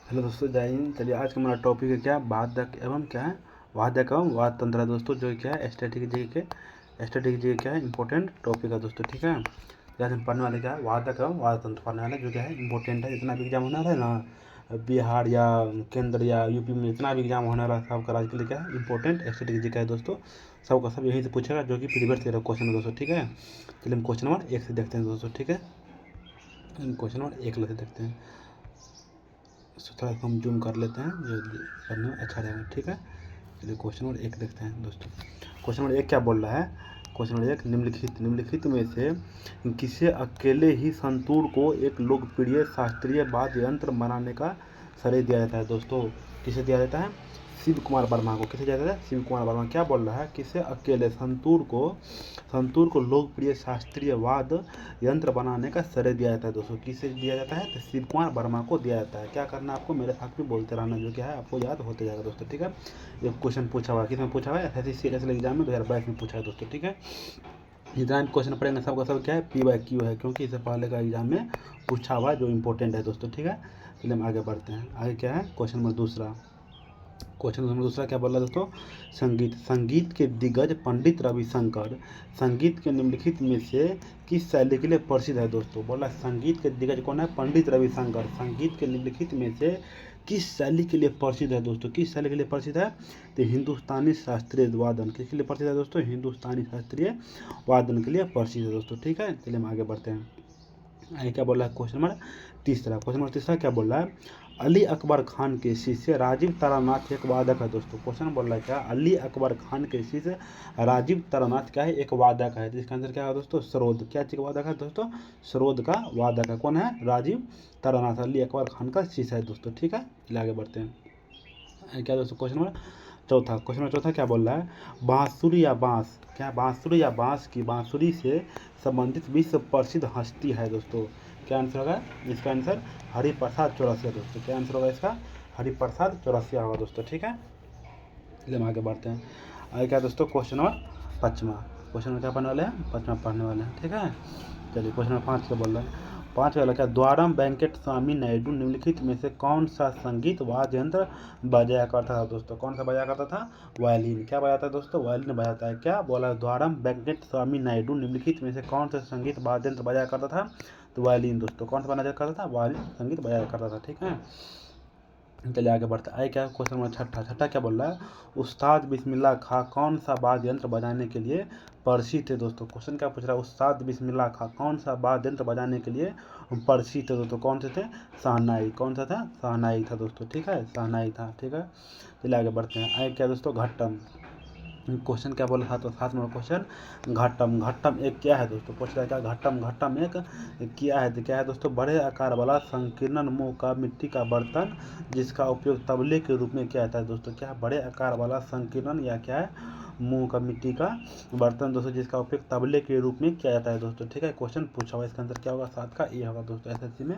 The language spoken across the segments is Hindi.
हेलो दोस्तों, जय हिंद। चलिए आज का हमारा टॉपिक है क्या, वादक एवं क्या है, वादक एवं वाद तंत्र है दोस्तों, जो क्या है स्टैटिक जी के क्या है इंपॉर्टेंट टॉपिक है दोस्तों। ठीक है, आज हम पढ़ने वाले क्या है, वादक एवं वाद तंत्र पढ़ने वाले, जो क्या है इंपॉर्टेंट है। जितना भी एग्जाम होने वाला है ना, बिहार या केंद्र या यूपी में जितना भी एग्जाम होने वाला है, सबका आज के लिए क्या है इंपॉर्टेंट स्टैटिक जी का है दोस्तों। सबका सब यहीं से पूछेगा, जो कि प्रीवियस ईयर क्वेश्चन है दोस्तों। ठीक है, चलिए हम क्वेश्चन नंबर 1 से देखते हैं दोस्तों। ठीक है, क्वेश्चन नंबर 1 से देखते हैं। थोड़ा सा हम जूम कर लेते हैं, जो पढ़ने में अच्छा रहेगा। ठीक है, चलिए क्वेश्चन नंबर 1 देखते हैं दोस्तों। क्वेश्चन नंबर 1 क्या बोल रहा है, क्वेश्चन नंबर 1, निम्नलिखित में से किसे अकेले ही संतूर को एक लोकप्रिय शास्त्रीय वाद्य यंत्र बनाने का श्रेय दिया जाता है दोस्तों। किसे दिया जाता है, शिव कुमार वर्मा को। किसे दिया जाता है, शिव कुमार वर्मा। क्या बोल रहा है, किसे अकेले संतूर को लोकप्रिय शास्त्रीय वाद्य यंत्र बनाने का श्रेय दिया जाता है दोस्तों। किसे दिया जाता है, तो शिव कुमार वर्मा को दिया जाता है। क्या करना है आपको, मेरे साथ में बोलते रहना, जो क्या है आपको याद होते जाएगा दोस्तों। ठीक है, ये क्वेश्चन पूछा हुआ है, किसमें पूछा हुआ है, SSC एग्जाम में 2022 में पूछा है दोस्तों। ठीक है, जितना क्वेश्चन पढ़ेंगे सबका सब क्या है, PYQ है, क्योंकि इससे पहले का एग्जाम में पूछा हुआ है, जो इंपॉर्टेंट है दोस्तों। ठीक है, चलिए हम आगे बढ़ते हैं। आगे क्या है, क्वेश्चन नंबर दूसरा। क्वेश्चन नंबर दूसरा क्या बोला दोस्तों, संगीत के दिग्गज पंडित रविशंकर संगीत के निम्नलिखित में से किस शैली के लिए प्रसिद्ध है दोस्तों। बोला संगीत के दिग्गज कौन है, पंडित रविशंकर संगीत के निम्नलिखित में से किस शैली के लिए प्रसिद्ध है दोस्तों। किस शैली के लिए प्रसिद्ध है, तो हिंदुस्तानी शास्त्रीय वादन किसके लिए प्रसिद्ध है दोस्तों, हिंदुस्तानी शास्त्रीय वादन के लिए प्रसिद्ध है दोस्तों। ठीक है, चलिए हम आगे बढ़ते हैं। आगे क्या बोल रहा है, क्वेश्चन नंबर तीसरा क्या बोल रहा है, अली अकबर खान के शिष्य राजीव तारानाथ एक वादक है दोस्तों। क्वेश्चन बोल रहा है क्या, अली अकबर खान के शिष्य राजीव तारानाथ क्या है, एक वादक है। जिसका आंसर क्या है दोस्तों, सरोद। क्या चीज का वादक है दोस्तों, सरोद का वादक है। कौन है, राजीव तारानाथ, अली अकबर खान का शिष्य है दोस्तों। ठीक है, चलिए आगे बढ़ते हैं। क्या दोस्तों, क्वेश्चन नंबर चौथा क्या बोल रहा है, बांसुरी या बांस, क्या बांसुरी या बांस की बांसुरी से संबंधित विश्व प्रसिद्ध हस्ती है दोस्तों। क्या आंसर होगा, इसका आंसर हरिप्रसाद चौरसिया दोस्तों। क्या आंसर होगा इसका, हरिप्रसाद चौरसिया होगा दोस्तों। ठीक है, चलिए हम आगे बढ़ते हैं। आगे क्या दोस्तों, क्वेश्चन नंबर पाँचवा। क्वेश्चन में क्या पढ़ने वाले हैं, पाँचवा पढ़ने वाले हैं। ठीक है, चलिए क्वेश्चन नंबर 5 क्या बोल रहा है, 5 वाला क्या, द्वारम वेंकट स्वामी नायडू निम्नलिखित में से कौन सा संगीत वाद्य यंत्र बजाया करता था दोस्तों। कौन सा बजाया करता था, वायलिन। क्या बजाता है दोस्तों, वायलिन बजाता है। क्या बोला, द्वारम वेंकट स्वामी नायडू निम्नलिखित में से कौन सा संगीत वाद्य यंत्र बजाया करता था, तो वायलिन दोस्तों। कौन सा बजाया करता था, वायलिन संगीत बजाया करता था। ठीक है, चलिए आगे बढ़ते हैं। आए क्या, क्वेश्चन नंबर छठा क्या बोल रहा है, उस्ताद बिस्मिल्लाह खां कौन सा वाद्य यंत्र बजाने के लिए प्रसिद्ध थे दोस्तों। क्वेश्चन क्या पूछ रहा है, उस्ताद बिस्मिल्लाह खां कौन सा वाद्य यंत्र बजाने के लिए प्रसिद्ध थे दोस्तों। कौन से थे, शहनाई। कौन सा था, शहनाई था दोस्तों। ठीक है, शहनाई था। ठीक है, चलिए आगे बढ़ते हैं। आए क्या दोस्तों, घट्टम। क्वेश्चन क्या बोला था, तो 7 नंबर क्वेश्चन, घट्टम एक क्या है दोस्तों। पूछ रहा है क्या, घट्टम एक क्या है, तो क्या है दोस्तों, बड़े आकार वाला संकीर्ण मुंह का मिट्टी का बर्तन जिसका उपयोग तबले के रूप में किया जाता है दोस्तों। क्या, बड़े आकार वाला संकीर्ण या क्या है, मुंह का मिट्टी का बर्तन दोस्तों, जिसका उपयोग तबले के रूप में किया जाता है दोस्तों। ठीक है, क्वेश्चन पूछा हुआ, इसका आंसर क्या होगा, 7 का ए होगा दोस्तों। SSC में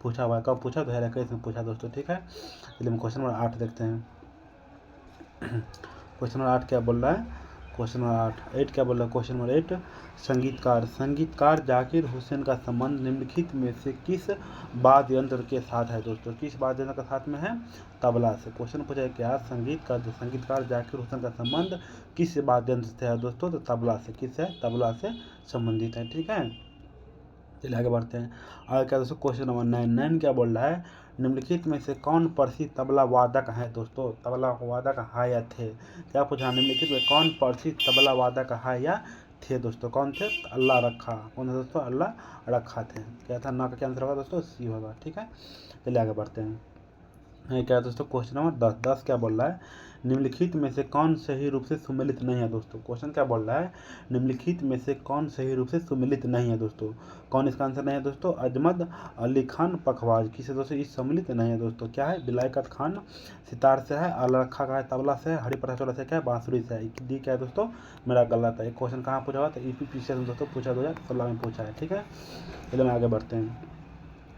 पूछा हुआ है, कब पूछा, 2021 में पूछा दोस्तों। ठीक है, चलिए हम क्वेश्चन नंबर 8 देखते हैं। क्वेश्चन नंबर 8 क्या बोल रहा है, क्वेश्चन नंबर 8 क्या बोल रहा है, क्वेश्चन नंबर 8, संगीतकार जाकिर हुसैन का संबंध निम्नलिखित में से किस वाद्य यंत्र के साथ है दोस्तों। किस वाद्य यंत्र के साथ में है, तबला से। क्वेश्चन पूछा है क्या, संगीतकार जाकिर हुसैन का संबंध किस वाद्य यंत्र से है दोस्तों, तो तबला से। किस है, तबला से संबंधित है। ठीक है, चलिए आगे बढ़ते हैं। आगे क्या दोस्तों, क्वेश्चन नंबर 9 क्या बोल रहा है, निम्नलिखित में से कौन प्रसिद्ध तबला वादक है दोस्तों। तबला वादक है या थे। क्या पूछा, निम्नलिखित में कौन प्रसिद्ध तबला वादक है या थे दोस्तों। कौन थे, अल्लाह रखा। कौन थे दोस्तों, अल्लाह रखा थे। क्या था, ना का क्या आंसर होगा दोस्तों, सी होगा। ठीक है, चलिए आगे बढ़ते हैं। क्या दोस्तों, क्वेश्चन नंबर 10 क्या बोल रहा है, निम्नलिखित में से कौन सही रूप से सुमेलित नहीं है दोस्तों। क्वेश्चन क्या बोल रहा है, निम्नलिखित में से कौन सही रूप से सुमेलित नहीं है दोस्तों। कौन इसका आंसर नहीं है दोस्तों, अजमत अली खान पखवाज। किसे दोस्तों, इस सम्मिलित नहीं है दोस्तों। क्या है, बिलायकत खान सितार से है, अल्लाह रखा का है तबला से है, हरिप्रसाद चौरसिया से क्या है, बांसुरी से है। डी क्या है दोस्तों, मेरा गलत है। क्वेश्चन कहाँ पूछा हुआ था, EPPCS में दोस्तों पूछा, 2016 में पूछा है। ठीक है, चलिए हम आगे बढ़ते हैं।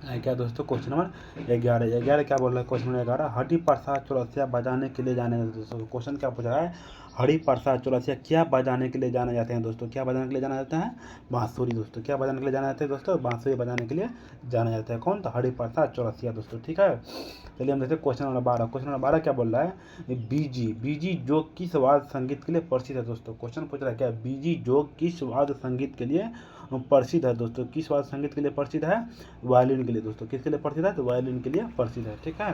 क्या दोस्तों, क्वेश्चन नंबर 11 क्या बोल रहा है, क्वेश्चन नंबर 11, हरिप्रसाद चौरसिया बजाने के लिए जाने दोस्तों। क्वेश्चन क्या पूछ रहा है, हरि प्रसाद चौरसिया क्या बजाने के लिए जाने जाते हैं दोस्तों? क्या बजाने के लिए जाना जाता है? बांसुरी दोस्तों। क्या बजाने के लिए जाना जाता है दोस्तों? बांसुरी बजाने के लिए जाना जाता है। कौन? तो हरि प्रसाद चौरसिया दोस्तों। ठीक है, चलिए हम देखते हैं क्वेश्चन नंबर 12। क्वेश्चन नंबर 12 क्या बोल रहा है? बीजी, बीजी जो किस वाद्य संगीत के लिए प्रसिद्ध है दोस्तों? क्वेश्चन पूछ रहा है क्या? बीजी जो किस वाद्य संगीत के लिए प्रसिद्ध है दोस्तों? किस वाद्य संगीत के लिए प्रसिद्ध है? वायलिन के लिए दोस्तों। किसके लिए प्रसिद्ध है? तो वायलिन के लिए प्रसिद्ध है। ठीक है,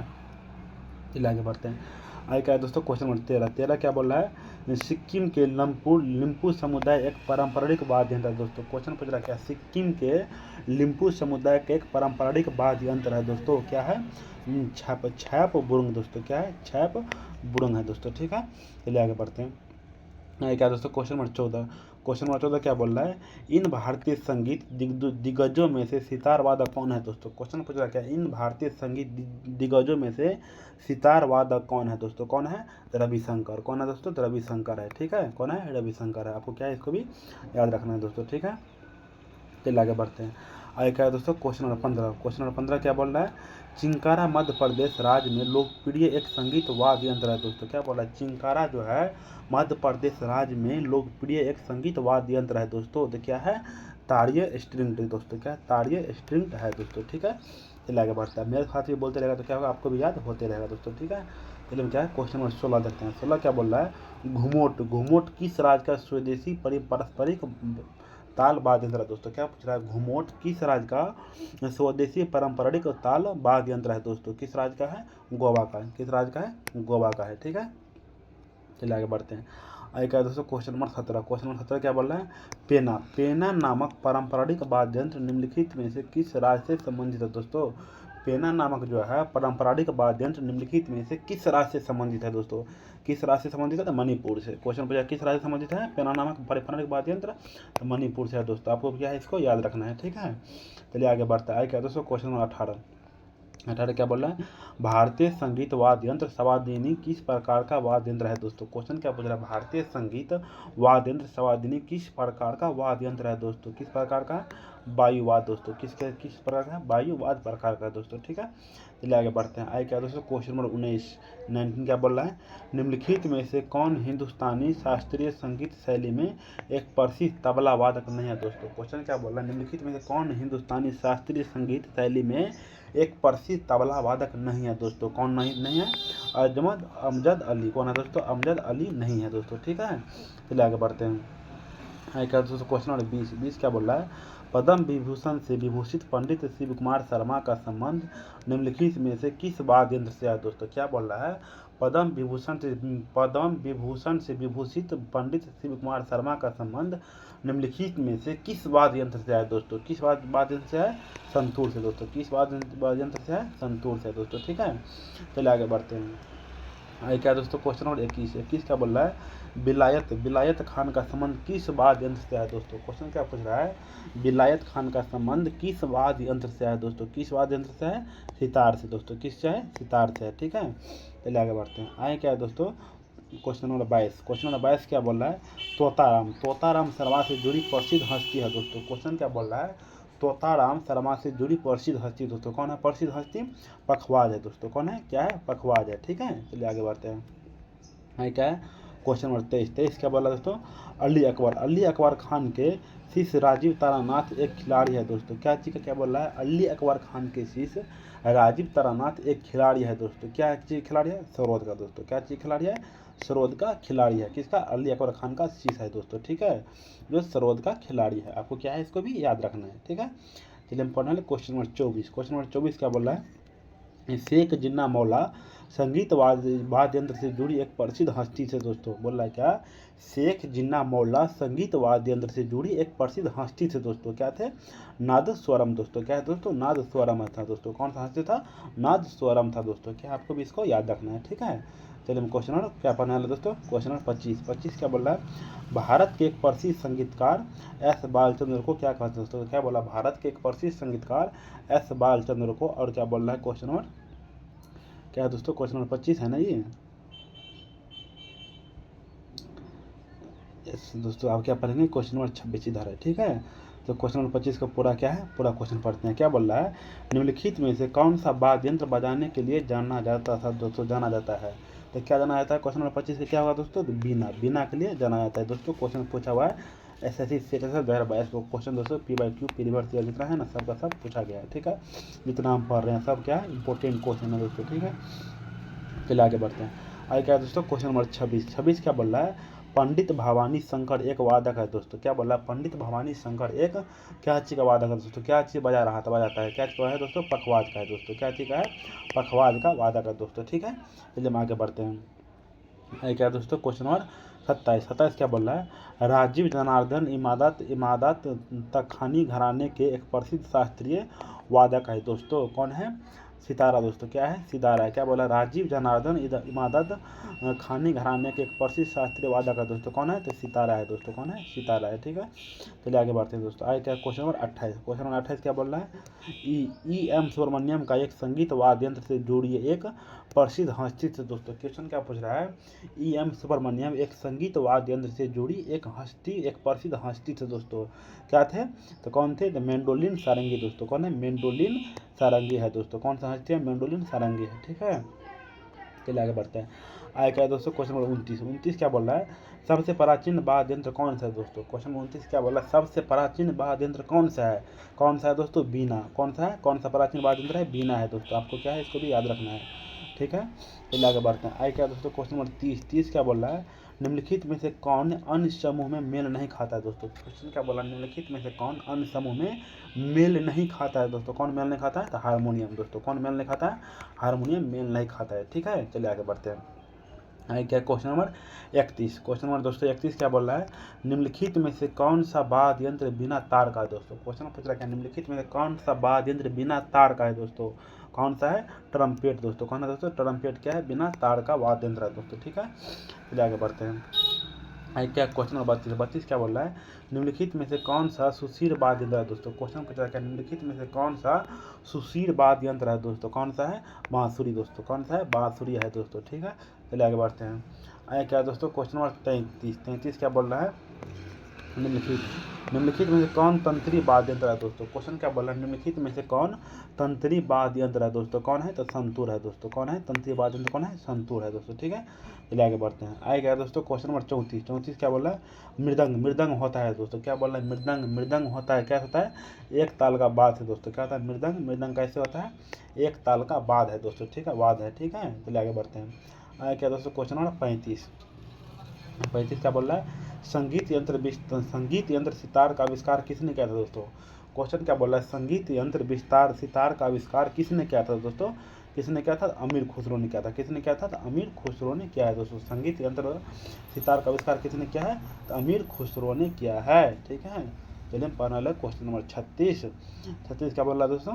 चलिए आगे बढ़ते हैं। आगे क्या है दोस्तों? Question number 13। 13 क्या बोल रहा है? सिक्किम के लिम्पू समुदाय एक पारंपरिक वाद्य यंत्र है दोस्तों। क्वेश्चन पूछ रहा है क्या? सिक्किम के लिम्पू समुदाय का एक पारंपरिक वाद्य यंत्र है दोस्तों। क्या है? छाप बुरुंग दोस्तों। क्या है? छाप बुरुंग है दोस्तों। ठीक है, चलिए आगे बढ़ते हैं। आगे क्या दोस्तों? Question number 14। क्वेश्चन नंबर 14 क्या बोल रहा है? इन भारतीय संगीत दिग्गजों में से सितार वादक कौन है दोस्तों? क्वेश्चन पूछ रहा है क्या? इन भारतीय संगीत दिग्गजों में से सितार वादक कौन है दोस्तों? कौन है? रविशंकर। कौन है दोस्तों? रविशंकर है। ठीक है, कौन है? रविशंकर है। आपको क्या है, इसको भी याद रखना है दोस्तों। ठीक है, चलिए आगे बढ़ते हैं। आगे क्या है दोस्तों? Question number 15। क्वेश्चन नंबर 15 क्या बोल रहा है? चिंकारा मध्य प्रदेश राज्य में लोकप्रिय एक संगीत वाद्य यंत्र है दोस्तों। क्या बोल रहा है? चिंकारा जो है मध्य प्रदेश राज्य में लोकप्रिय एक संगीत वाद्य यंत्र है दोस्तों। तो क्या है? ताड़ीय स्ट्रिंग दोस्तों। क्या है? ताड़ीय स्ट्रिंग है दोस्तों। ठीक है, चलिए आगे बढ़ता है। मेरे साथ भी बोलते रहेगा तो क्या होगा, आपको भी याद होते रहेगा दोस्तों। ठीक है, चलिए क्या है क्वेश्चन नंबर 16 देखते हैं। 16 क्या बोल रहा है? घुमोट, घुमोट किस राज्य का स्वदेशी पारस्परिक ताल वाद्य यंत्र है दोस्तों। क्या पूछ रहा है? घुमोट किस राज्य का स्वदेशी पारंपरिक ताल वाद्य यंत्र है दोस्तों? किस राज्य का है? गोवा का है। किस राज्य का है? गोवा का है। ठीक है, चलिए आगे बढ़ते हैं। आगे क्या है दोस्तों? Question number 17। क्वेश्चन नंबर 17 क्या बोल रहा है? पेना, पेना नामक पारंपरिक वाद्य यंत्र निम्नलिखित में से किस राज्य से संबंधित है दोस्तों? पेना नामक जो है पारंपरिक वाद्य यंत्र निम्नलिखित में से किस राज्य से संबंधित है दोस्तों? किस राज्य से संबंधित है? तो मणिपुर से। क्वेश्चन पूछा किस राज्य से संबंधित है पेना नामक पारंपरिक वाद्य यंत्र? तो मणिपुर से है दोस्तों। आपको क्या है, इसको याद रखना है। ठीक है, चलिए आगे बढ़ता है। आगे क्या है दोस्तों? Question number 18। 18 क्या बोल रहा है? भारतीय संगीत वाद्य यंत्र सवादिनी किस प्रकार का वाद्य यंत्र है दोस्तों? क्वेश्चन क्या पूछ रहा है? भारतीय संगीत वाद्य यंत्र सवादिनी किस प्रकार का वाद्य यंत्र है दोस्तों? किस प्रकार का? वायुवाद दोस्तों। किस प्रकार का? वायुवाद प्रकार का दोस्तों। ठीक है, चलिए आगे बढ़ते हैं। आगे क्या दोस्तों? क्वेश्चन नंबर 19 क्या बोल रहा है? निम्नलिखित में से कौन हिंदुस्तानी शास्त्रीय संगीत शैली में एक प्रसिद्ध तबला वादक नहीं है दोस्तों? क्वेश्चन क्या बोल रहा है? निम्नलिखित में से कौन हिंदुस्तानी शास्त्रीय संगीत शैली में एक प्रसिद्ध तबला वादक नहीं है दोस्तों? कौन नहीं है? अमजद अली। कौन है दोस्तों? अमजद अली नहीं है दोस्तों। ठीक है, चलिए आगे बढ़ते हैं। आगे क्या दोस्तों? क्वेश्चन नंबर 20 क्या बोल रहा है? पद्म विभूषण से विभूषित पंडित शिव कुमार शर्मा का संबंध निम्नलिखित में से किस वाद्य यंत्र से है दोस्तों? क्या बोल रहा है? पद्म विभूषण से विभूषित पंडित शिव कुमार शर्मा का संबंध निम्नलिखित में से किस वाद्य यंत्र से है दोस्तों? किस वाद्य यंत्र से है? संतूर से दोस्तों। किस वाद्य यंत्र से है? संतूर से दोस्तों। ठीक है, चलिए आगे बढ़ते हैं। आगे क्या दोस्तों? क्वेश्चन नंबर 21 क्या बोल रहा है? विलायत खान का संबंध किस वाद्य यंत्र से है दोस्तों? क्वेश्चन क्या पूछ रहा है? विलायत खान का संबंध किस वाद्य यंत्र से है दोस्तों? किस वाद्य यंत्र से है? सितार से दोस्तों। किस से है? सितार से है। ठीक है, चलिए आगे बढ़ते हैं। आगे क्या है दोस्तों? Question number 22। क्वेश्चन नंबर 22 क्या बोल रहा है? तोताराम शर्मा से जुड़ी प्रसिद्ध हस्ती है दोस्तों। क्वेश्चन क्या बोल रहा है? तोताराम शर्मा से जुड़ी प्रसिद्ध हस्ती दोस्तों। कौन है प्रसिद्ध हस्ती? पखवाज है दोस्तों। कौन है? क्या है? पखवाज है। ठीक है, चलिए आगे बढ़ते हैं। है क्या है? क्वेश्चन नंबर 23 क्या बोला दोस्तों? अली अकबर खान के शिष्य राजीव तारानाथ एक खिलाड़ी है दोस्तों। क्या चीज़ का? क्या बोल रहा है? अली अकबर खान के शिष्य राजीव तारानाथ एक खिलाड़ी है दोस्तों। क्या चीज़ खिलाड़ी है? सरोद का दोस्तों। क्या चीज़ खिलाड़ी है? सरोद का खिलाड़ी है। किसका? अली अकबर खान का शिष्य है दोस्तों। ठीक है, जो सरोद का खिलाड़ी है। आपको क्या है, इसको भी याद रखना है। ठीक है, चलिए हम पढ़ने वाले क्वेश्चन नंबर 24। क्वेश्चन नंबर 24 क्या बोल रहा है? शेख जिन्ना मौला संगीत वाद्य यंत्र से जुड़ी एक प्रसिद्ध हस्ती से दोस्तों। बोल रहा है क्या? शेख जिन्ना मौला संगीत वाद्य यंत्र से जुड़ी एक प्रसिद्ध हस्ती से दोस्तों। क्या थे? नादस्वरम दोस्तों। क्या है दोस्तों? नादस्वरम था दोस्तों। कौन सा हस्ती था? नादस्वरम था दोस्तों। क्या आपको भी इसको याद रखना है। ठीक है, चलिए हम क्वेश्चन नंबर क्या पढ़ने वाले दोस्तों? क्वेश्चन नंबर 25 क्या बोल रहा है? भारत के एक प्रसिद्ध संगीतकार एस बालचंद्र को क्या कहते हैं दोस्तों? क्या बोला? भारत के एक प्रसिद्ध संगीतकार एस बालचंद्र को। और क्या बोल रहा है? क्वेश्चन नंबर क्या है दोस्तों? क्वेश्चन नंबर 25 है ना ये। यस दोस्तों, आप क्या पढ़ेंगे? क्वेश्चन नंबर 26 इधर है। ठीक है, तो क्वेश्चन नंबर 25 का पूरा क्या है, पूरा क्वेश्चन पढ़ते हैं। क्या बोल रहा है, निम्नलिखित में से कौन सा वाद्य यंत्र बजाने के लिए जाना जाता था दोस्तों, जाना जाता है। तो क्या जाना जाता है, क्वेश्चन नंबर 25 का क्या होगा दोस्तों, तो बीना, बीना के लिए जाना जाता है दोस्तों। क्वेश्चन पूछा हुआ है SSC सेट 2022 को क्वेश्चन दोस्तों, PYQ रिवर्स ईयर जितना है ना सबका सब पूछा गया है, ठीक है। जितना हम पढ़ रहे हैं सब क्या है, इंपॉर्टेंट क्वेश्चन है दोस्तों, ठीक है। चलिए आगे बढ़ते हैं। आगे क्या है दोस्तों, क्वेश्चन नंबर 26 क्या बोल रहा है, पंडित भवानी शंकर एक वादक है दोस्तों। क्या बोल रहा है, पंडित भवानी शंकर एक क्या चीज़ का वादक है दोस्तों, क्या चीज़ बजाता है, क्या चीज़ का है दोस्तों, पखवाज का है दोस्तों, क्या चीज़ का है, पखवाज का वादक है दोस्तों, ठीक है। चलिए हम आगे बढ़ते हैं। आगे क्या है दोस्तों, क्वेश्चन नंबर 27 क्या बोल रहा है, राजीव जनार्दन इमादत तखानी घराने के एक प्रसिद्ध शास्त्रीय वादक है दोस्तों। कौन है, सितारा दोस्तों, क्या है, सितारा है। क्या बोला, राजीव जनार्दन इमादत खानी घराने के एक प्रसिद्ध शास्त्रीय वादक है दोस्तों। कौन है, तो सितारा है दोस्तों, कौन है, सितारा है, ठीक है। चलिए आगे बढ़ते हैं दोस्तों। आगे क्या, क्वेश्चन नंबर 28 क्या बोल रहा है, EM सुब्रमण्यम का एक संगीत वाद्य यंत्र से जुड़ी एक प्रसिद्ध हस्ती से दोस्तों। क्वेश्चन क्या पूछ रहा है, EM सुब्रमण्यम एक संगीत वाद्य यंत्र से जुड़ी एक प्रसिद्ध हस्ती थे दोस्तों। क्या थे, तो कौन थे, तो मेंडोलिन सारंगी दोस्तों। कौन है, मेंडोलिन सारंगी है दोस्तों। कौन सा हस्ती है, मेंडोलिन सारंगी है, ठीक है। चलिए आगे बढ़ते हैं। आगे क्या है दोस्तों, क्वेश्चन नंबर 29 क्या बोल रहा है, सबसे प्राचीन वाद्य यंत्र कौन सा है दोस्तों। क्वेश्चन 29 क्या बोल रहा है, सबसे प्राचीन वाद्य यंत्र कौन सा है दोस्तों, बीना। कौन सा प्राचीन वाद्य यंत्र है, बीना है दोस्तों। आपको क्या है, इसको भी याद रखना है, ठीक है। चलिए आगे बढ़ते हैं। आगे क्या दोस्तों, क्वेश्चन नंबर 30 क्या बोल रहा है, निम्नलिखित में से कौन अन्य समूह में मेल नहीं खाता है दोस्तों। क्वेश्चन क्या बोला, निम्नलिखित में से कौन अन्य समूह में मेल नहीं खाता है दोस्तों। कौन मेल नहीं खाता है, तो हारमोनियम दोस्तों। कौन मेल नहीं खाता है, हारमोनियम मेल नहीं खाता है, ठीक है। चलिए आगे बढ़ते हैं। आगे क्या, क्वेश्चन नंबर 31 दोस्तों 31 क्या बोल रहा है, निम्नलिखित में से कौन सा वाद्य यंत्र बिना तार का है दोस्तों। क्वेश्चन पूछ रहा है क्या, निम्नलिखित में से कौन सा वाद्य यंत्र बिना तार का है दोस्तों। कौन सा है, ट्रम्पेट दोस्तों। कौन है दोस्तों, ट्रम्पेट क्या है, बिना तार का वाद्य यंत्र है दोस्तों, ठीक है। चलिए आगे बढ़ते हैं। आगे क्या, क्वेश्चन नंबर 32 क्या बोल रहा है, निम्नलिखित में से कौन सा सुशीर वाद्य यंत्र है दोस्तों। क्वेश्चन पूछ रहा है क्या, निम्नलिखित में से कौन सा सुशीर वाद्य यंत्र है दोस्तों। कौन सा है, बांसुरी दोस्तों। कौन सा है, बांसुरी है दोस्तों, ठीक है। चलिए आगे बढ़ते हैं। आगे क्या दोस्तों, क्वेश्चन नंबर 33 क्या बोल रहा है, निम्नलिखित में से कौन तंत्री वाद्य यंत्र है दोस्तों। क्वेश्चन क्या बोल रहा है, निम्नलिखित में से कौन तंत्री वाद्य यंत्र है दोस्तों। कौन है, तो संतूर है दोस्तों। कौन है, तंत्री वाद्य यंत्र, कौन है, संतूर है दोस्तों, ठीक है। चलिए आगे बढ़ते हैं। आगे क्या दोस्तों, क्वेश्चन नंबर 34 क्या बोल रहा है, मृदंग होता है दोस्तों। क्या बोल रहा है, मृदंग होता है, क्या होता है, एक ताल का बाद है दोस्तों। क्या होता है, मृदंग कैसे होता है, एक ताल का बाद है दोस्तों, ठीक है, वाद है, ठीक है। चलिए आगे बढ़ते हैं। आगे क्या दोस्तों, क्वेश्चन नंबर 35 क्या बोल रहा है, संगीत यंत्र सितार का आविष्कार किसने किया था दोस्तों। क्वेश्चन क्या बोल रहा है, संगीत यंत्र सितार का आविष्कार किसने किया था दोस्तों। किसने किया था, अमीर खुसरो ने किया था। किसने किया था, तो अमीर खुसरो ने किया है दोस्तों। संगीत यंत्र सितार का आविष्कार किसने किया है, तो अमीर खुसरो ने किया है, ठीक है। चलिए हम पढ़ने वाले क्वेश्चन नंबर 36 क्या बोल रहा है दोस्तों,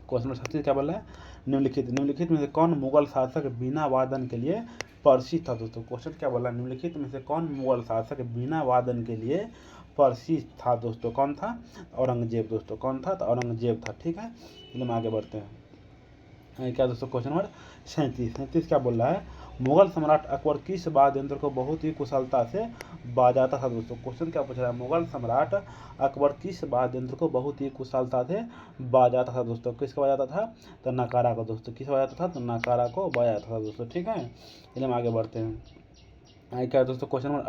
क्वेश्चन नंबर 36 क्या बोल रहा है, निम्नलिखित में से कौन मुगल शासक बीना वादन के लिए प्रसिद्ध था दोस्तों। क्वेश्चन क्या बोला, निम्नलिखित में से कौन मुगल शासक बीना वादन के लिए प्रसिद्ध था दोस्तों। कौन था, औरंगजेब दोस्तों। कौन था, तो औरंगजेब था, ठीक है। चलिए हम आगे बढ़ते हैं। क्या दोस्तों, क्वेश्चन नंबर 37 क्या बोल रहा है, मुगल सम्राट अकबर किस वाद्य यंत्र को बहुत ही कुशलता से बजाता था दोस्तों। क्वेश्चन क्या पूछ रहा है, मुगल सम्राट अकबर किस वाद्य यंत्र को बहुत ही कुशलता से बजाता था दोस्तों। किसको बजाता था, तो नकारा को दोस्तों। किस बजाता था, तो नकारा को बजाता था दोस्तों, ठीक है। चलिए हम आगे बढ़ते हैं। आगे क्या है दोस्तों, क्वेश्चन नंबर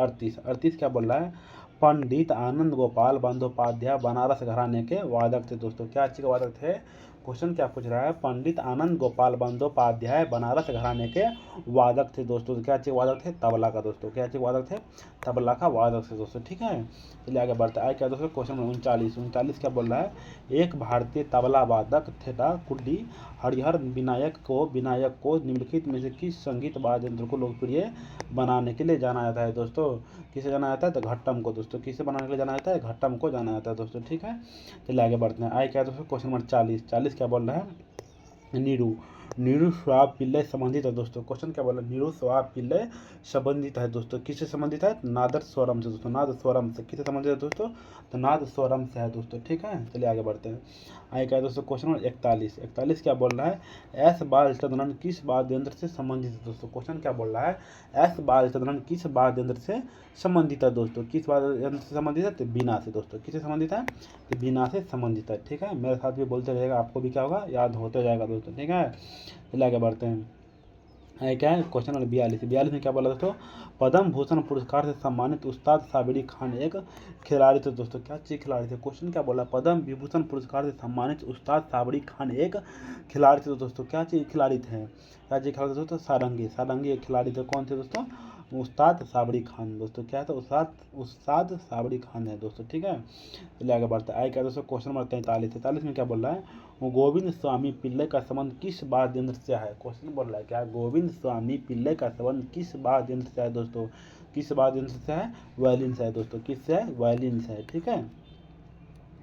38 क्या बोल रहा है, पंडित आनंद गोपाल बंदोपाध्याय बनारस घराने के वादक थे दोस्तों। क्या चीज के वादक थे, क्वेश्चन क्या पूछ रहा है, पंडित आनंद गोपाल बंदोपाध्याय बनारस घराने के वादक थे दोस्तों। क्या चीज वादक थे, तबला का दोस्तों। क्या चीज वादक थे, तबला का वादक थे दोस्तों, ठीक है। चलिए आगे बढ़ते हैं। आगे क्या दोस्तों, क्वेश्चन नंबर 39 क्या बोल रहा है, एक भारतीय तबला वादक थेटा कुड्डी हरिहर विनायक को निम्नलिखित में से किस संगीत वाद्य यंत्र को लोकप्रिय बनाने के लिए जाना जाता है दोस्तों। किसे जाना जाता है, तो घट्टम को दोस्तों। किसे बनाने के लिए जाना जाता है, घट्टम को जाना जाता है दोस्तों, ठीक है। चलिए आगे बढ़ते हैं। आगे क्या दोस्तों, क्वेश्चन नंबर 40 क्या बोल रहा है, निरुस्वाब पिल्लई संबंधित है दोस्तों। क्वेश्चन क्या बोला, निरुस्वाब पिल्लई संबंधित है दोस्तों। किससे संबंधित है, नाद स्वरम से दोस्तों। नाद स्वरम से किससे संबंधित है दोस्तों, तो नाद स्वरम से है दोस्तों। ठीक है, चलिए आगे बढ़ते हैं। आगे क्या है दोस्तों, क्वेश्चन नंबर 41 क्या बोल रहा है, एस बाल चंद्रन किस वाद्य यंत्र से संबंधित है दोस्तों। क्वेश्चन क्या बोल रहा है, एस बाल चंद्रन किस वाद्य यंत्र से संबंधित है दोस्तों। किस वाद्य यंत्र से संबंधित है, तो बीना से दोस्तों। किससे संबंधित है, तो बीना से संबंधित है। ठीक है, मेरे साथ भी बोलते रहेगा, आपको भी क्या होगा, याद होते जाएगा दोस्तों। ठीक है, चलिए आगे बढ़ते हैं। क्या है क्वेश्चन नंबर 42 में क्या बोला दोस्तों, पद्म भूषण पुरस्कार से सम्मानित उस्ताद साबिरी खान एक खिलाड़ी थे दोस्तों। क्या चीज खिलाड़ी थे, क्वेश्चन क्या बोला, पद्म विभूषण पुरस्कार से सम्मानित उस्ताद साबिरी खान एक खिलाड़ी थे दोस्तों। क्या चीज खिलाड़ी थे, क्या चीज खिलाड़ी थे दोस्तों, सारंगी एक खिलाड़ी थे। कौन थे दोस्तों, उस्ताद साबरी खान दोस्तों। क्या था, उस्ताद साबरी खान है दोस्तों। ठीक है, चलिए आगे बढ़ते हैं। आगे क्या दोस्तों, क्वेश्चन नंबर 43 में क्या बोल रहा है, गोविंद स्वामी पिल्लई का संबंध किस वाद्य यंत्र से है। क्वेश्चन बोल रहा है क्या, गोविंद स्वामी पिल्लई का संबंध किस वाद्य यंत्र से है दोस्तों। किस वाद्य यंत्र से है, वायलिन से है दोस्तों। किससे है, वायलिन से है। ठीक है,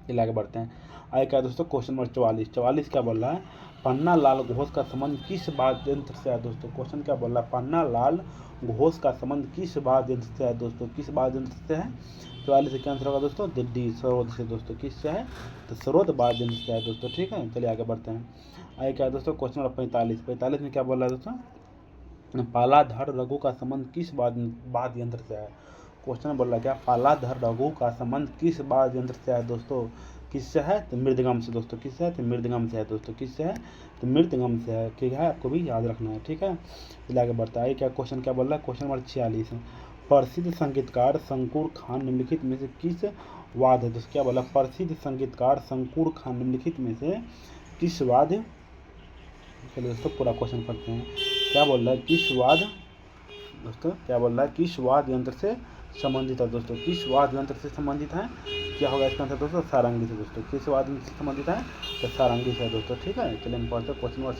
चलिए आगे बढ़ते हैं। आगे क्या दोस्तों, क्वेश्चन नंबर 44 क्या बोल रहा है, पन्ना लाल घोष का संबंध किस वाद्य यंत्र से है दोस्तों। क्वेश्चन क्या बोल रहा है, पन्ना लाल घोष का संबंध किस वाद्य यंत्र से है दोस्तों। किस वाद्य यंत्र से है, 44 से क्या आंसर होगा दोस्तों, डी सरोद से दोस्तों। किससे है, तो सरोद वाद्य यंत्र से है दोस्तों। ठीक है, चलिए आगे बढ़ते हैं। आगे क्या है दोस्तों, क्वेश्चन नंबर 45 में क्या बोल रहा है दोस्तों, पालाधर रघु का संबंध किस वाद्य यंत्र से है। क्वेश्चन बोल रहा है क्या, पालाधर रघु का संबंध किस वाद्य यंत्र से है दोस्तों। किससे है, तो मृदगम से दोस्तों। किससे है, तो मृदगम से है दोस्तों। किससे है, तो मृदगम से है। ठीक है, आपको भी याद रखना है। ठीक है, चलिए आगे बढ़ता है। क्या क्वेश्चन क्या बोल रहा है, क्वेश्चन नंबर 46 प्रसिद्ध संगीतकार शंकुर खान निम्नलिखित में से किस वाद्य है दोस्तों। क्या बोला, प्रसिद्ध संगीतकार शंकुर खान निम्नलिखित में से किस वाद्य, चलिए दोस्तों पूरा क्वेश्चन पढ़ते हैं। क्या बोल रहा है, किस वाद्य दोस्तों, क्या बोल रहा है, किस वाद्य यंत्र से संबंधित है दोस्तों। किस वाद्य यंत्र से संबंधित है, क्या होगा इसका आंसर दोस्तों, सारंगी से दोस्तों। किस वाद्य यंत्र से संबंधित है, तो सारंगी से दोस्तों। ठीक है, चलिए हम पढ़ते हैं क्वेश्चन नंबर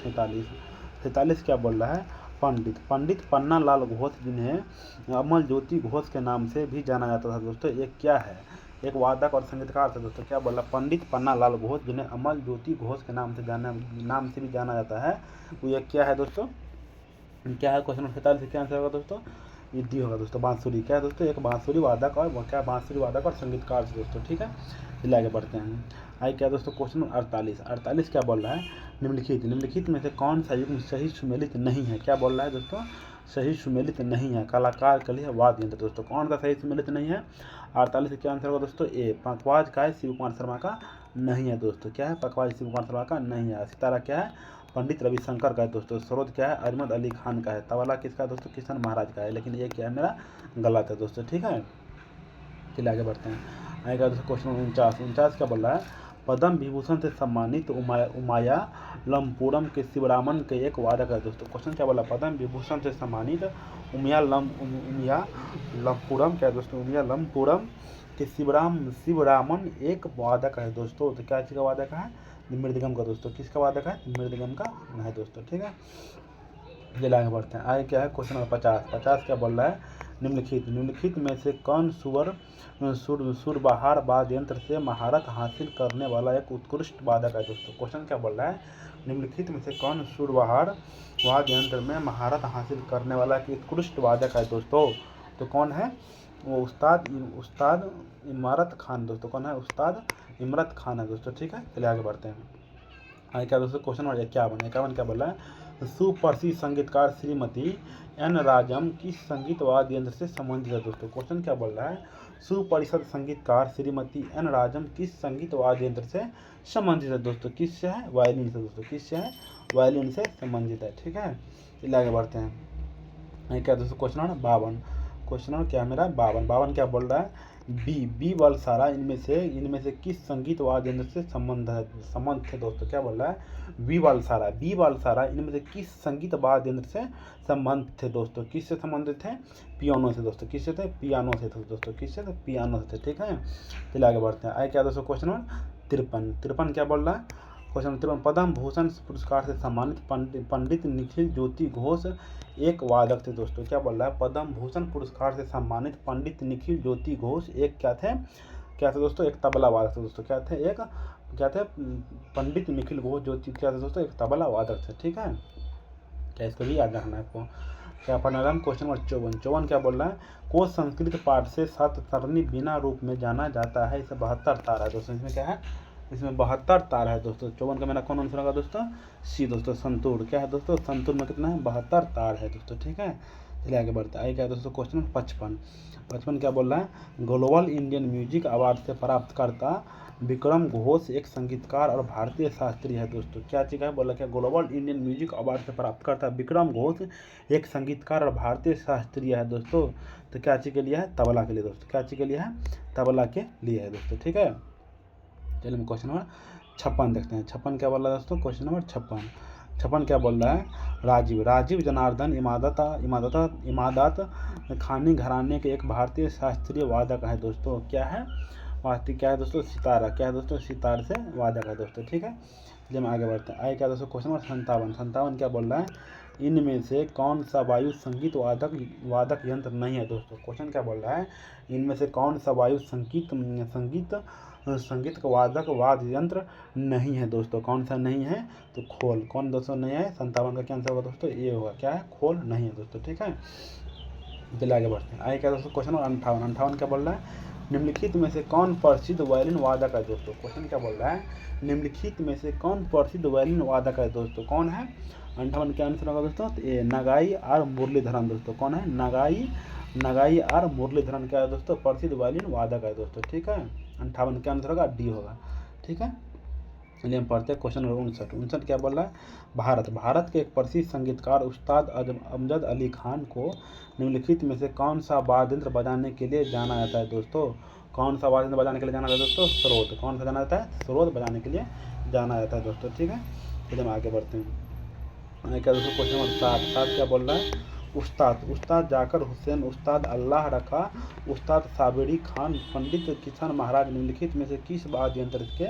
46 क्या बोल रहा है, पंडित पन्ना लाल घोष जिन्हें अमल ज्योति घोष के नाम से भी जाना जाता था दोस्तों, एक क्या है, एक वादक और संगीतकार थे दोस्तों। क्या बोला, पंडित पन्ना लाल घोष जिन्हें अमल ज्योति घोष के नाम से भी जाना जाता है, वो ये क्या है दोस्तों, क्या है। क्वेश्चन नंबर 47 क्या आंसर होगा दोस्तों, ये डी होगा दोस्तों, बांसुरी। क्या है दोस्तों, एक बांसुरी वादक और क्या, बांसुरी वादक और संगीतकार से दोस्तों। ठीक है, चलिए आगे बढ़ते हैं। आगे क्या दोस्तों, क्वेश्चन 48 क्या बोल रहा है, निम्नलिखित में से कौन सा युग्म सही सुमेलित नहीं है। क्या बोल रहा है दोस्तों, सही सुमेलित नहीं है कलाकार के लिए वाद्य यंत्र दोस्तों। कौन सा सही सुमेलित नहीं है, 48 क्या आंसर होगा दोस्तों, ए पखवाज का है, शिव कुमार शर्मा का नहीं है दोस्तों। क्या है, पखवाज शिव कुमार शर्मा का नहीं है। सितारा क्या है, पंडित रविशंकर का है दोस्तों। सरोद क्या है, अहमद अली खान का है। तबला किसका है दोस्तों, किशन महाराज का है। लेकिन ये क्या है, मेरा गलत है दोस्तों। ठीक है, चलिए आगे बढ़ते हैं। आएगा दोस्तों क्वेश्चन 49 क्या बोल रहा है, पद्म विभूषण से सम्मानित उमाया लमपुरम के शिवरामन के एक वादक है दोस्तों। क्वेश्चन क्या बोला, पद्म विभूषण से सम्मानित उमिया लमपुरम क्या है दोस्तों, उमिया लमपुरम के शिवरामन एक वादक है दोस्तों। तो क्या चीज़ का वादक है, मृदगम का दोस्तों। किसका वादक है, मृदगम का है दोस्तों। ठीक है, चलिए आगे बढ़ते हैं। आगे क्या है, क्वेश्चन नंबर 50 क्या बोल रहा है, निम्नलिखित में से कौन सुरबहार वाद्य यंत्र से महारत हासिल करने वाला एक उत्कृष्ट वादक है दोस्तों। क्वेश्चन क्या बोल रहा है, निम्नलिखित में से कौन सुरबहार वाद्य यंत्र में महारत हासिल करने वाला एक उत्कृष्ट वादक है दोस्तों। तो कौन है, वो उस्ताद इमारत खान दोस्तों। कौन है, उस्ताद इमरत खान है दोस्तों। ठीक है, चलिए आगे बढ़ते हैं। आगे क्या दोस्तों, क्वेश्चन नंबर 51 क्या बोल रहा है, सुप्रसिद्ध संगीतकार श्रीमती एन राजम किस संगीत वाद्य यंत्र से संबंधित है दोस्तों। क्वेश्चन क्या बोल रहा है, सुप्रसिद्ध संगीतकार श्रीमती एन राजम किस संगीत वाद्य यंत्र से संबंधित है दोस्तों। किससे है, वायलिन से दोस्तों। किससे है, वायलिन से संबंधित है। ठीक है, चलिए आगे बढ़ते हैं। क्या दोस्तों, क्वेश्चन नंबर 52 क्या मेरा 52 क्या बोल रहा है, बी बलसारा इनमें से किस संगीत वाद्य यंत्र से संबंध थे दोस्तों। क्या बोल रहा है, बी बलसारा इनमें से किस संगीत वाद्य यंत्र से संबंध थे दोस्तों। किससे संबंधित थे, पियानो से दोस्तों। किससे थे, पियानो से थे दोस्तों। किससे थे, पियानो से थे। ठीक है, चलिए आगे बढ़ते हैं। आगे क्या दोस्तों, क्वेश्चन नंबर 53 क्या बोल रहा है, क्वेश्चन 53 पद्म भूषण पुरस्कार से सम्मानित पंडित निखिल ज्योति घोष एक वादक थे दोस्तों। क्या बोल रहा है, पद्म भूषण पुरस्कार से सम्मानित पंडित निखिल ज्योति घोष एक क्या थे दोस्तों, एक तबला वादक थे दोस्तों। क्या थे, पंडित निखिल घोष ज्योति क्या थे दोस्तों, एक तबला वादक थे। ठीक है, क्या इसको भी याद रखना है आपको। क्या पढ़ना है? क्वेश्चन नंबर 54 क्या बोल रहा है? को संस्कृत पाठ से सात सरणी बिना रूप में जाना जाता है। इसे 72 तार है दोस्तों। इसमें क्या है? इसमें 72 तार है दोस्तों। 54 का मेरा कौन आंसर होगा दोस्तों? सी दोस्तों, संतूर। क्या है दोस्तों? संतूर में कितना है? 72 तार है दोस्तों। ठीक है, चलिए आगे बढ़ते हैं। आगे क्या है दोस्तों? क्वेश्चन 55 क्या बोल रहा है? ग्लोबल इंडियन म्यूजिक अवार्ड से प्राप्त करता विक्रम घोष एक संगीतकार और भारतीय शास्त्रीय है दोस्तों। क्या चीज़ है? बोला क्या? ग्लोबल इंडियन म्यूजिक अवार्ड से प्राप्त करता विक्रम घोष एक संगीतकार और भारतीय शास्त्रीय है दोस्तों। तो क्या चीज़ के लिए है? तबला के लिए दोस्तों। क्या चीज़ के लिए है? तबला के लिए है दोस्तों। ठीक है, चलिए हम क्वेश्चन नंबर 56 देखते हैं। 56 क्या बोल रहा है दोस्तों? क्वेश्चन नंबर 56 क्या बोल रहा है? राजीव जनार्दन इमादत खानी घराने के एक भारतीय शास्त्रीय वादक है दोस्तों। क्या है? क्या है दोस्तों? सितारा। क्या है दोस्तों? सितार से वादक है दोस्तों। ठीक है, चलिए हम आगे बढ़ते हैं। आगे क्या दोस्तों? क्वेश्चन नंबर 57 क्या बोल रहा है? इनमें से कौन सा वायु संगीत वादक यंत्र नहीं है दोस्तों। क्वेश्चन क्या बोल रहा है? इनमें से कौन सा वायु संगीत का वाद्य यंत्र नहीं है दोस्तों। कौन सा नहीं है? तो खोल। कौन दोस्तों नहीं है? 57 का क्या आंसर होगा दोस्तों? ये होगा। क्या है? खोल नहीं है दोस्तों। ठीक है, चलिए आगे बढ़ते हैं। आगे क्या दोस्तों? क्वेश्चन नंबर 58 क्या बोल रहा है? निम्नलिखित में से कौन प्रसिद्ध वायलिन वादक है दोस्तों। क्वेश्चन क्या बोल रहा है? निम्नलिखित में से कौन प्रसिद्ध वायलिन वादक है दोस्तों। कौन है? 58 के आंसर होगा दोस्तों? तो ये नगाई और मुरलीधरन दोस्तों। कौन है? नगाई और मुरलीधरन क्या है दोस्तों? प्रसिद्ध वायलिन वादक है दोस्तों। ठीक है, 58 के आंसर होगा डी होगा। ठीक है, चलिए हम पढ़ते हैं क्वेश्चन नंबर 59 क्या बोल रहा है? भारत के एक प्रसिद्ध संगीतकार उस्ताद अमजद अली खान को निम्नलिखित में से कौन सा वाद्य यंत्र बजाने के लिए जाना जाता है दोस्तों। कौन सा वाद्य यंत्र बजाने के लिए जाना जाता है दोस्तों? स्रोत। कौन सा जाना जाता है? स्रोत बजाने के लिए जाना जाता है दोस्तों। ठीक है, चलिए हम आगे बढ़ते हैं। क्या दोस्तों? क्वेश्चन नंबर 60 क्या बोल रहा है? उस्ताद जाकिर हुसैन, उस्ताद अल्लाह रखा, उस्ताद साबिरी खान, पंडित किशन महाराज निम्नलिखित में से किस वाद्य यंत्र के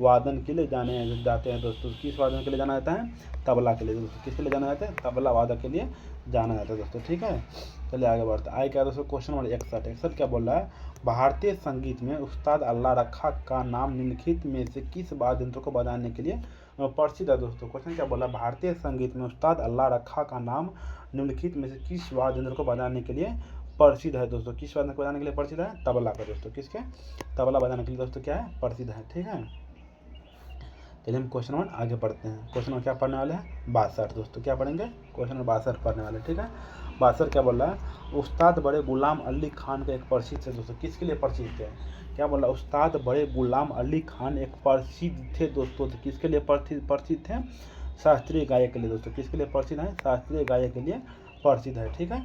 वादन के लिए जाने जाते हैं दोस्तों। किस वादन के लिए जाना जाता है? तबला के लिए दोस्तों। किसके लिए जाना जाता है? तबला वादक के लिए जाना जाता है दोस्तों। ठीक है, चलिए आगे बढ़ते हैं। आगे क्या दोस्तों? क्वेश्चन नंबर 61 क्या बोल रहा है? भारतीय संगीत में उस्ताद अल्लाह रखा का नाम निम्नलिखित में से किस वाद्य यंत्र को बजाने के लिए प्रसिद्ध है दोस्तों। क्वेश्चन क्या बोला? भारतीय संगीत में उस्ताद अल्लाह रखा का नाम निम्नलिखित में से किस वाद्य यंत्र को बजाने के लिए प्रसिद्ध है दोस्तों। किस वाद्य को बजाने के लिए प्रसिद्ध है? तबला का दोस्तों। किसके? तबला बजाने के लिए दोस्तों क्या है? प्रसिद्ध है। ठीक है, चलिए हम क्वेश्चन नंबर आगे पढ़ते हैं। क्वेश्चन नंबर क्या पढ़ने वाले हैं? 62 दोस्तों। क्या पढ़ेंगे? क्वेश्चन नंबर 62 पढ़ने वाले। ठीक है, 62 क्या बोल रहा है? उस्ताद बड़े गुलाम अली खान का एक प्रसिद्ध है दोस्तों। किसके लिए प्रसिद्ध है? क्या बोल रहा है? उस्ताद बड़े गुलाम अली खान एक प्रसिद्ध थे दोस्तों। तो किसके लिए प्रसिद्ध थे? शास्त्रीय गायक के लिए दोस्तों। किसके लिए प्रसिद्ध है? शास्त्रीय गायक के लिए प्रसिद्ध है। ठीक है,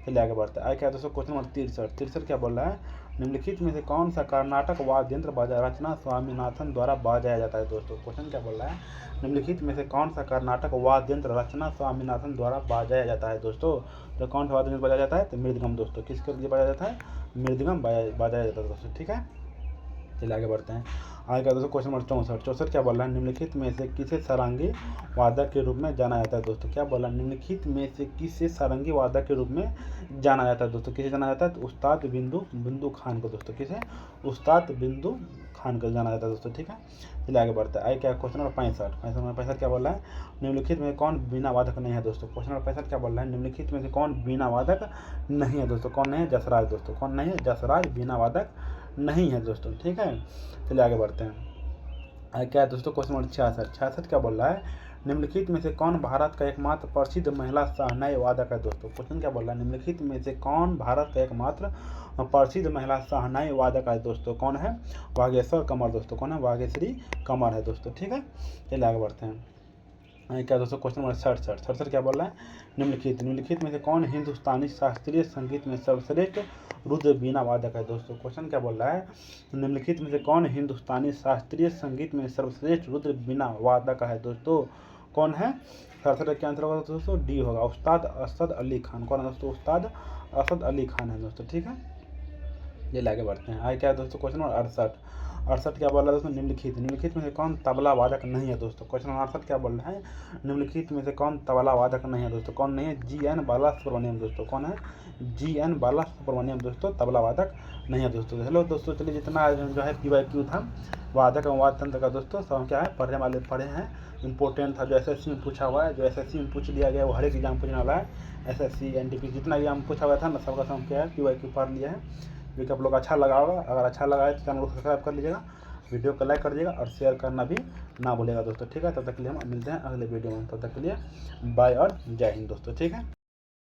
चलिए आगे बढ़ते हैं। आगे क्या दोस्तों? क्वेश्चन नंबर 63 क्या बोल रहा है? निम्नलिखित में से कौन सा कर्नाटक वाद्य यंत्र रचना स्वामीनाथन द्वारा बजाया जाता है दोस्तों। क्वेश्चन क्या बोल रहा है? निम्नलिखित में से कौन सा कर्नाटक वाद्य यंत्र रचना स्वामीनाथन द्वारा बजाया जाता है दोस्तों। तो कौन सा वाद्य यंत्र बजाया जाता है? तो मृदगम दोस्तों। किसके लिए बजाया जाता है? मृदगम बजाया जाता है दोस्तों। ठीक है, चलिए आगे बढ़ते हैं। आगे का दोस्तों क्वेश्चन नंबर 64 क्या बोल रहा है? निम्नलिखित में से किसे सारंगी वादक के रूप में जाना जाता है दोस्तों। क्या बोला? निम्नलिखित में से किसे सारंगी वादक के रूप में जाना जाता है दोस्तों। किसे जाना जाता है? तो उस्ताद बिंदु खान को दोस्तों। किसे? उस्ताद बिंदु खान को जाना जाता है दोस्तों। ठीक है, चलिए आगे बढ़ते हैं। आगे क्या क्वेश्चन नंबर 65 क्या बोल रहा है? निम्नलिखित में कौन बीना वादक नहीं है दोस्तों। क्वेश्चन नंबर 65 क्या बोल रहा है? निम्नलिखित में से कौन बीना वादक नहीं है दोस्तों। कौन नहीं है? जसराज दोस्तों। कौन नहीं है? जसराज बीना वादक नहीं है दोस्तों। ठीक है, चलिए आगे बढ़ते हैं। आगे क्या है दोस्तों? क्वेश्चन नंबर 66 क्या बोल रहा है? निम्नलिखित में से कौन भारत का एकमात्र प्रसिद्ध महिला शहनाई वादक है दोस्तों। क्वेश्चन क्या बोल रहा है? निम्नलिखित में से कौन भारत का एकमात्र प्रसिद्ध महिला शहनाई वादक है दोस्तों। कौन है? वागेश्वर कंवर दोस्तों। कौन है? वागेश्वरी कंवर है दोस्तों। ठीक है, चलिए आगे बढ़ते हैं। क्या दोस्तों? क्वेश्चन नंबर 67 क्या बोल रहा है? निम्नलिखित में से कौन हिंदुस्तानी शास्त्रीय संगीत में सर्वश्रेष्ठ रुद्र बीना वादक है दोस्तों। क्वेश्चन क्या बोल रहा है? निम्नलिखित में से कौन हिंदुस्तानी शास्त्रीय संगीत में सर्वश्रेष्ठ रुद्र बीना वादक है दोस्तों। कौन है? 67 का आंसर होगा दोस्तों डी होगा, उस्ताद असद अली खान। कौन है दोस्तों? उस्ताद असद अली खान है दोस्तों। ठीक है, ये आगे बढ़ते हैं। आगे क्या है दोस्तों? क्वेश्चन नंबर 68 68 क्या बोल रहा है दोस्तों, निम्नलिखित में से कौन तबला वादक नहीं है दोस्तों। क्वेश्चन नंबर 68 क्या बोल रहा है, निम्नलिखित में से कौन तबला वादक नहीं है दोस्तों। कौन नहीं है, GN बालासुब्रमण्यम दोस्तों। कौन है, GN बालासुब्रमण्यम दोस्तों तबला वादक नहीं है दोस्तों। हेलो दोस्तों, चलिए जितना जो है PYQ था वादक एवं वाद्य तंत्र का दोस्तों सब हम क्या है पढ़े हैं। इंपॉर्टेंट था, जो SSC में पूछा हुआ है, जो SSC में पूछ लिया गया वो हर एक एग्जाम पूछने वाला है। SSC NTP जितना एग्जाम पूछा हुआ था ना सबका सब क्या है PYQ पढ़ लिया है। जो कि आप लोग अच्छा लगा होगा, अगर अच्छा लगा है तो चैनल को सब्सक्राइब कर लीजिएगा, वीडियो को लाइक कर दीजिएगा और शेयर करना भी ना भूलिएगा दोस्तों, ठीक है। तब तक के लिए हम मिलते हैं अगले वीडियो में, तब तक के लिए बाय और जय हिंद दोस्तों, ठीक है।